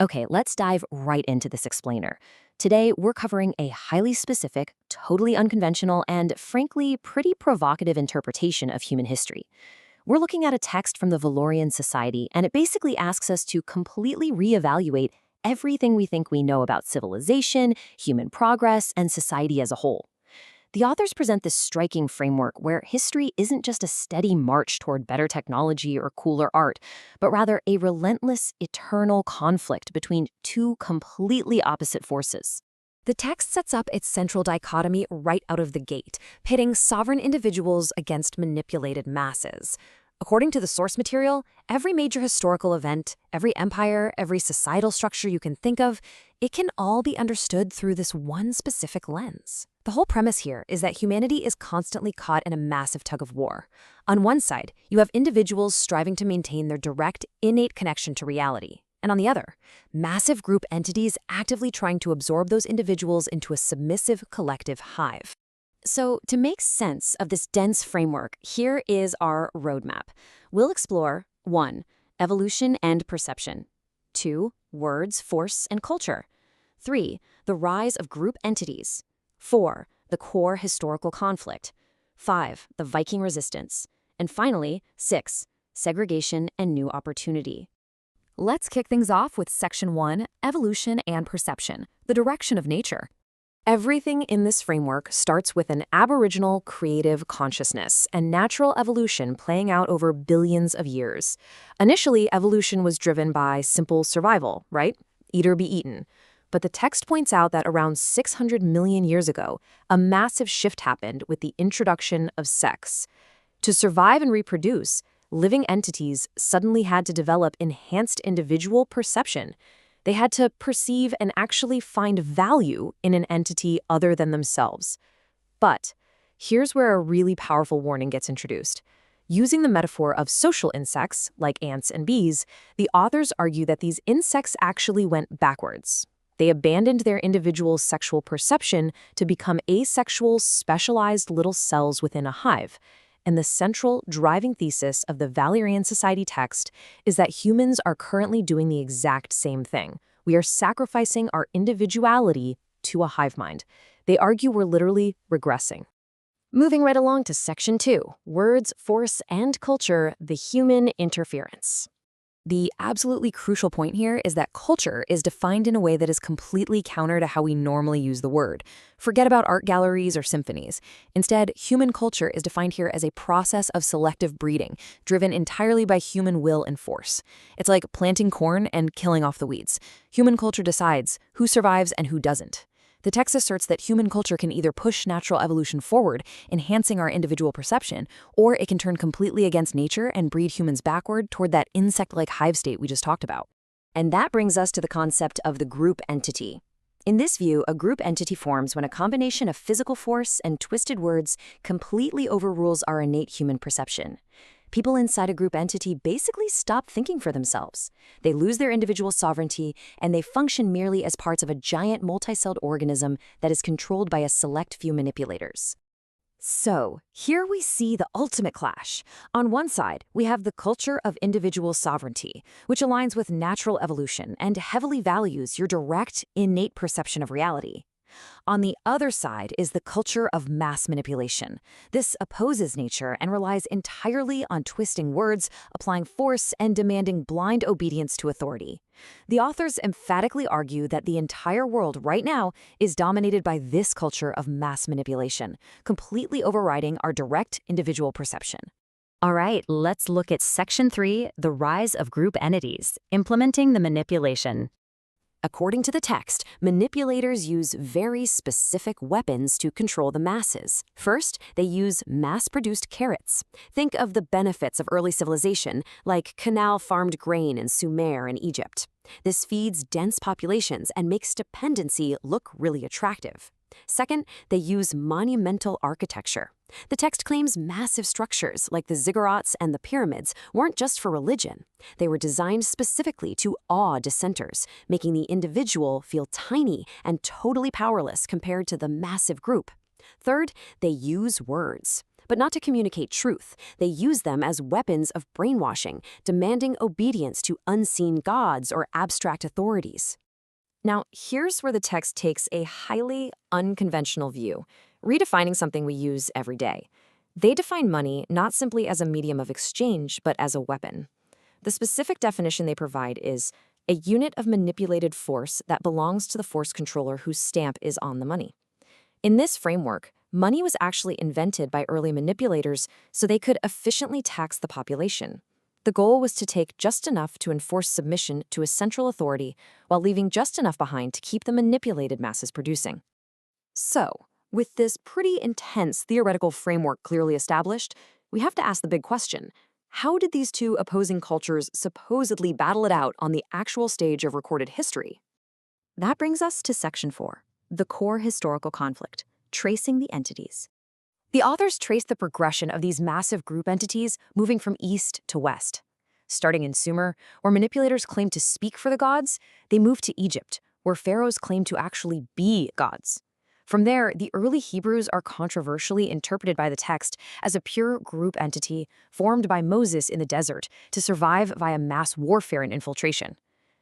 Okay, let's dive right into this explainer. Today, we're covering a highly specific, totally unconventional, and frankly, pretty provocative interpretation of human history. We're looking at a text from the Valorian Society, and it basically asks us to completely reevaluate everything we think we know about civilization, human progress, and society as a whole. The authors present this striking framework where history isn't just a steady march toward better technology or cooler art, but rather a relentless, eternal conflict between two completely opposite forces. The text sets up its central dichotomy right out of the gate, pitting sovereign individuals against manipulated masses. According to the source material, every major historical event, every empire, every societal structure you can think of, it can all be understood through this one specific lens. The whole premise here is that humanity is constantly caught in a massive tug of war. On one side, you have individuals striving to maintain their direct, innate connection to reality. And on the other, massive group entities actively trying to absorb those individuals into a submissive collective hive. So, to make sense of this dense framework, here is our roadmap. We'll explore 1. Evolution and perception. 2. Words, force, and culture. 3. The rise of group entities. 4. The core historical conflict. 5. The Viking resistance. And finally, 6. Segregation and new opportunity. Let's kick things off with Section 1, Evolution and Perception, the direction of nature. Everything in this framework starts with an aboriginal creative consciousness and natural evolution playing out over billions of years. Initially, evolution was driven by simple survival, right? Eat or be eaten. But the text points out that around 600 million years ago, a massive shift happened with the introduction of sex. To survive and reproduce, living entities suddenly had to develop enhanced individual perception. They had to perceive and actually find value in an entity other than themselves. But here's where a really powerful warning gets introduced. Using the metaphor of social insects, like ants and bees, the authors argue that these insects actually went backwards. They abandoned their individual sexual perception to become asexual, specialized little cells within a hive. And the central driving thesis of the Valorian Society text is that humans are currently doing the exact same thing. We are sacrificing our individuality to a hive mind. They argue we're literally regressing. Moving right along to Section 2, Words, Force, and Culture, the Human Interference. The absolutely crucial point here is that culture is defined in a way that is completely counter to how we normally use the word. Forget about art galleries or symphonies. Instead, human culture is defined here as a process of selective breeding, driven entirely by human will and force. It's like planting corn and killing off the weeds. Human culture decides who survives and who doesn't. The text asserts that human culture can either push natural evolution forward, enhancing our individual perception, or it can turn completely against nature and breed humans backward toward that insect-like hive state we just talked about. And that brings us to the concept of the group entity. In this view, a group entity forms when a combination of physical force and twisted words completely overrules our innate human perception. People inside a group entity basically stop thinking for themselves. They lose their individual sovereignty, and they function merely as parts of a giant multi-celled organism that is controlled by a select few manipulators. So, here we see the ultimate clash. On one side, we have the culture of individual sovereignty, which aligns with natural evolution and heavily values your direct, innate perception of reality. On the other side is the culture of mass manipulation. This opposes nature and relies entirely on twisting words, applying force, and demanding blind obedience to authority. The authors emphatically argue that the entire world right now is dominated by this culture of mass manipulation, completely overriding our direct individual perception. All right, let's look at Section 3, the rise of group entities, implementing the manipulation. According to the text, manipulators use very specific weapons to control the masses. First, they use mass-produced carrots. Think of the benefits of early civilization, like canal-farmed grain in Sumer and Egypt. This feeds dense populations and makes dependency look really attractive. Second, they use monumental architecture. The text claims massive structures, like the ziggurats and the pyramids, weren't just for religion. They were designed specifically to awe dissenters, making the individual feel tiny and totally powerless compared to the massive group. Third, they use words. but not to communicate truth. They use them as weapons of brainwashing, demanding obedience to unseen gods or abstract authorities. Now, here's where the text takes a highly unconventional view, redefining something we use every day. They define money not simply as a medium of exchange, but as a weapon. The specific definition they provide is a unit of manipulated force that belongs to the force controller whose stamp is on the money. In this framework, money was actually invented by early manipulators so they could efficiently tax the population. The goal was to take just enough to enforce submission to a central authority while leaving just enough behind to keep the manipulated masses producing. So, with this pretty intense theoretical framework clearly established, we have to ask the big question: how did these two opposing cultures supposedly battle it out on the actual stage of recorded history? That brings us to Section 4, the core historical conflict, tracing the entities. The authors trace the progression of these massive group entities moving from east to west. Starting in Sumer, where manipulators claimed to speak for the gods, they moved to Egypt, where pharaohs claimed to actually be gods. From there, the early Hebrews are controversially interpreted by the text as a pure group entity formed by Moses in the desert to survive via mass warfare and infiltration.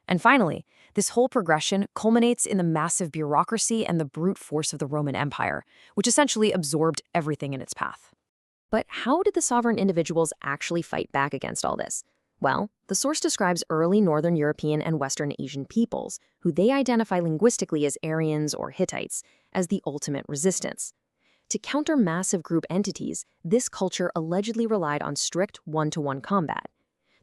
And finally, this whole progression culminates in the massive bureaucracy and the brute force of the Roman Empire, which essentially absorbed everything in its path. But how did the sovereign individuals actually fight back against all this? Well, the source describes early Northern European and Western Asian peoples, who they identify linguistically as Aryans or Hittites, as the ultimate resistance. To counter massive group entities, this culture allegedly relied on strict one-to-one combat.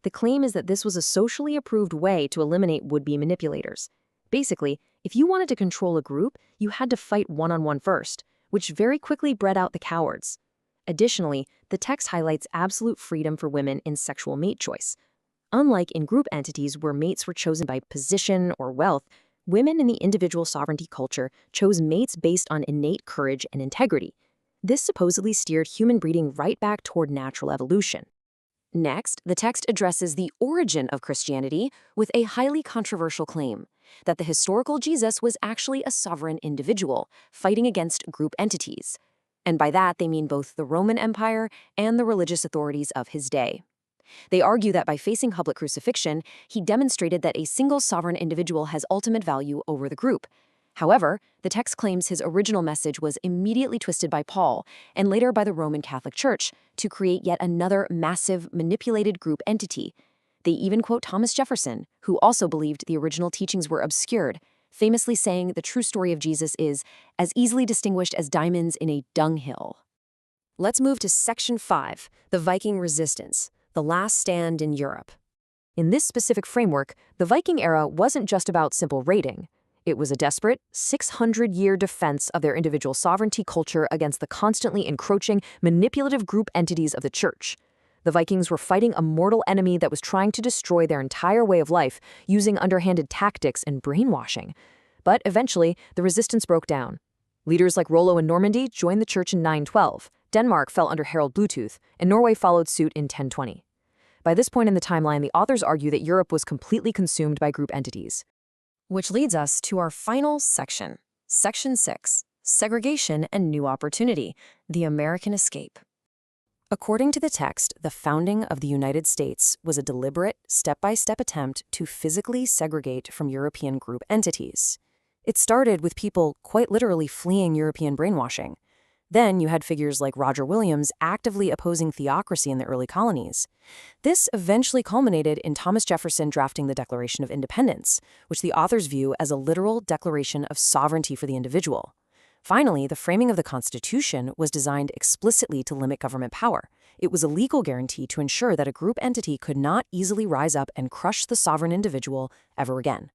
The claim is that this was a socially approved way to eliminate would-be manipulators. Basically, if you wanted to control a group, you had to fight one-on-one first, which very quickly bred out the cowards. Additionally, the text highlights absolute freedom for women in sexual mate choice. Unlike in group entities where mates were chosen by position or wealth, women in the individual sovereignty culture chose mates based on innate courage and integrity. This supposedly steered human breeding right back toward natural evolution. Next, the text addresses the origin of Christianity with a highly controversial claim that the historical Jesus was actually a sovereign individual fighting against group entities. And by that, they mean both the Roman Empire and the religious authorities of his day. They argue that by facing public crucifixion, he demonstrated that a single sovereign individual has ultimate value over the group. However, the text claims his original message was immediately twisted by Paul and later by the Roman Catholic Church to create yet another massive, manipulated group entity. They even quote Thomas Jefferson, who also believed the original teachings were obscured, famously saying the true story of Jesus is as easily distinguished as diamonds in a dunghill. Let's move to Section 5, the Viking resistance, the last stand in Europe. In this specific framework, the Viking era wasn't just about simple raiding. It was a desperate, 600-year defense of their individual sovereignty culture against the constantly encroaching, manipulative group entities of the church. The Vikings were fighting a mortal enemy that was trying to destroy their entire way of life using underhanded tactics and brainwashing. But eventually, the resistance broke down. Leaders like Rollo in Normandy joined the church in 912, Denmark fell under Harald Bluetooth, and Norway followed suit in 1020. By this point in the timeline, the authors argue that Europe was completely consumed by group entities. Which leads us to our final section, Section 6, Segregation and New Opportunity, the American Escape. According to the text, the founding of the United States was a deliberate, step-by-step attempt to physically segregate from European group entities. It started with people quite literally fleeing European brainwashing. Then you had figures like Roger Williams actively opposing theocracy in the early colonies. This eventually culminated in Thomas Jefferson drafting the Declaration of Independence, which the authors view as a literal declaration of sovereignty for the individual. Finally, the framing of the Constitution was designed explicitly to limit government power. It was a legal guarantee to ensure that a group entity could not easily rise up and crush the sovereign individual ever again.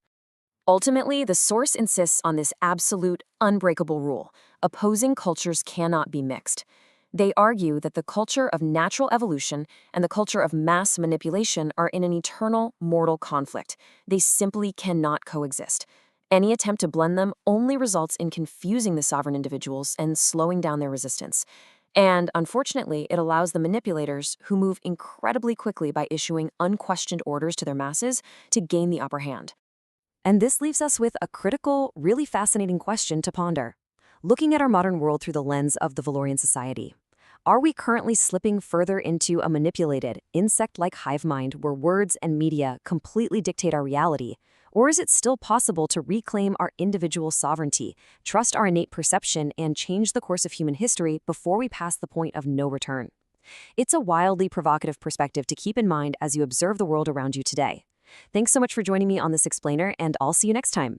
Ultimately, the source insists on this absolute, unbreakable rule: opposing cultures cannot be mixed. They argue that the culture of natural evolution and the culture of mass manipulation are in an eternal, mortal conflict. They simply cannot coexist. Any attempt to blend them only results in confusing the sovereign individuals and slowing down their resistance. And unfortunately, it allows the manipulators, who move incredibly quickly by issuing unquestioned orders to their masses, to gain the upper hand. And this leaves us with a critical, really fascinating question to ponder. Looking at our modern world through the lens of the Valorian society, Are we currently slipping further into a manipulated, insect-like hive mind where words and media completely dictate our reality? Or is it still possible to reclaim our individual sovereignty, trust our innate perception, and change the course of human history before we pass the point of no return? It's a wildly provocative perspective to keep in mind as you observe the world around you today. Thanks so much for joining me on this explainer, and I'll see you next time.